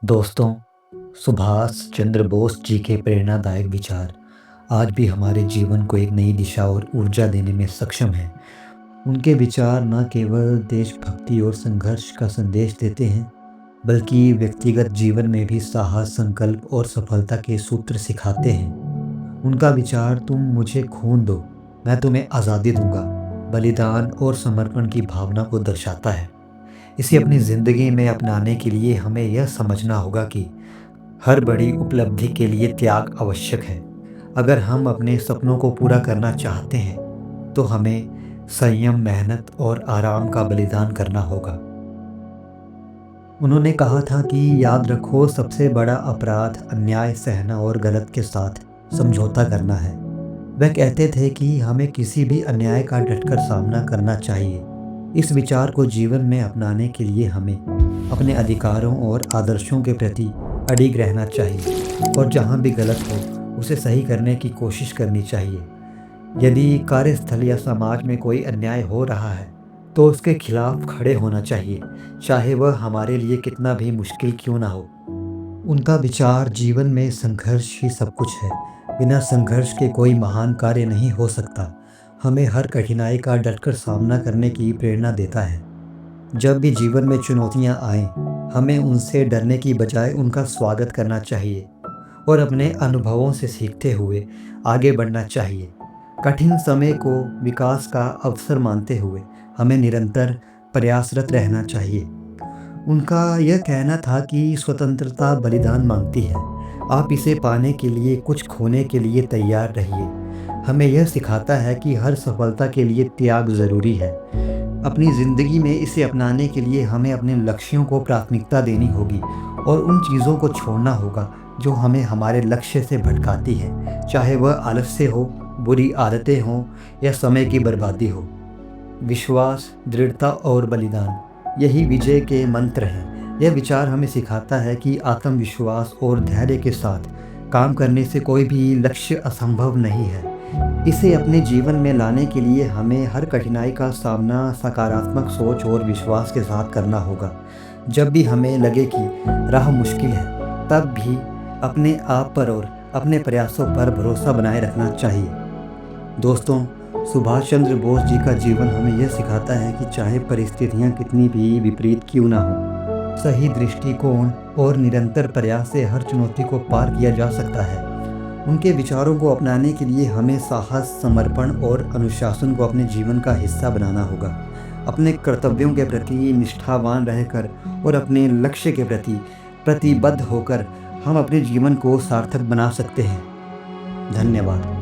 दोस्तों, सुभाष चंद्र बोस जी के प्रेरणादायक विचार आज भी हमारे जीवन को एक नई दिशा और ऊर्जा देने में सक्षम हैं। उनके विचार न केवल देशभक्ति और संघर्ष का संदेश देते हैं, बल्कि व्यक्तिगत जीवन में भी साहस, संकल्प और सफलता के सूत्र सिखाते हैं। उनका विचार "तुम मुझे खून दो, मैं तुम्हें आज़ादी दूंगा" बलिदान और समर्पण की भावना को दर्शाता है। इसे अपनी ज़िंदगी में अपनाने के लिए हमें यह समझना होगा कि हर बड़ी उपलब्धि के लिए त्याग आवश्यक है। अगर हम अपने सपनों को पूरा करना चाहते हैं, तो हमें संयम, मेहनत और आराम का बलिदान करना होगा। उन्होंने कहा था कि याद रखो, सबसे बड़ा अपराध अन्याय सहना और गलत के साथ समझौता करना है। वह कहते थे कि हमें किसी भी अन्याय का डटकर सामना करना चाहिए। इस विचार को जीवन में अपनाने के लिए हमें अपने अधिकारों और आदर्शों के प्रति अडिग रहना चाहिए और जहाँ भी गलत हो, उसे सही करने की कोशिश करनी चाहिए। यदि कार्यस्थल या समाज में कोई अन्याय हो रहा है, तो उसके खिलाफ खड़े होना चाहिए, चाहे वह हमारे लिए कितना भी मुश्किल क्यों ना हो। उनका विचार जीवन में संघर्ष ही सब कुछ है। बिना संघर्ष के कोई महान कार्य नहीं हो सकता। हमें हर कठिनाई का डटकर सामना करने की प्रेरणा देता है। जब भी जीवन में चुनौतियां आएं, हमें उनसे डरने की बजाय उनका स्वागत करना चाहिए और अपने अनुभवों से सीखते हुए आगे बढ़ना चाहिए। कठिन समय को विकास का अवसर मानते हुए हमें निरंतर प्रयासरत रहना चाहिए। उनका यह कहना था कि स्वतंत्रता बलिदान मांगती है। आप इसे पाने के लिए कुछ खोने के लिए तैयार रहिए। हमें यह सिखाता है कि हर सफलता के लिए त्याग ज़रूरी है। अपनी ज़िंदगी में इसे अपनाने के लिए हमें अपने लक्ष्यों को प्राथमिकता देनी होगी और उन चीज़ों को छोड़ना होगा जो हमें हमारे लक्ष्य से भटकाती है, चाहे वह आलस्य हो, बुरी आदतें हों या समय की बर्बादी हो। विश्वास, दृढ़ता और बलिदान, यही विजय के मंत्र हैं। यह विचार हमें सिखाता है कि आत्मविश्वास और धैर्य के साथ काम करने से कोई भी लक्ष्य असंभव नहीं है। इसे अपने जीवन में लाने के लिए हमें हर कठिनाई का सामना सकारात्मक सोच और विश्वास के साथ करना होगा। जब भी हमें लगे कि राह मुश्किल है, तब भी अपने आप पर और अपने प्रयासों पर भरोसा बनाए रखना चाहिए। दोस्तों, सुभाष चंद्र बोस जी का जीवन हमें यह सिखाता है कि चाहे परिस्थितियां कितनी भी विपरीत क्यों ना हो, सही दृष्टिकोण और निरंतर प्रयास से हर चुनौती को पार किया जा सकता है। उनके विचारों को अपनाने के लिए हमें साहस, समर्पण और अनुशासन को अपने जीवन का हिस्सा बनाना होगा। अपने कर्तव्यों के प्रति निष्ठावान रहकर और अपने लक्ष्य के प्रति प्रतिबद्ध होकर हम अपने जीवन को सार्थक बना सकते हैं। धन्यवाद।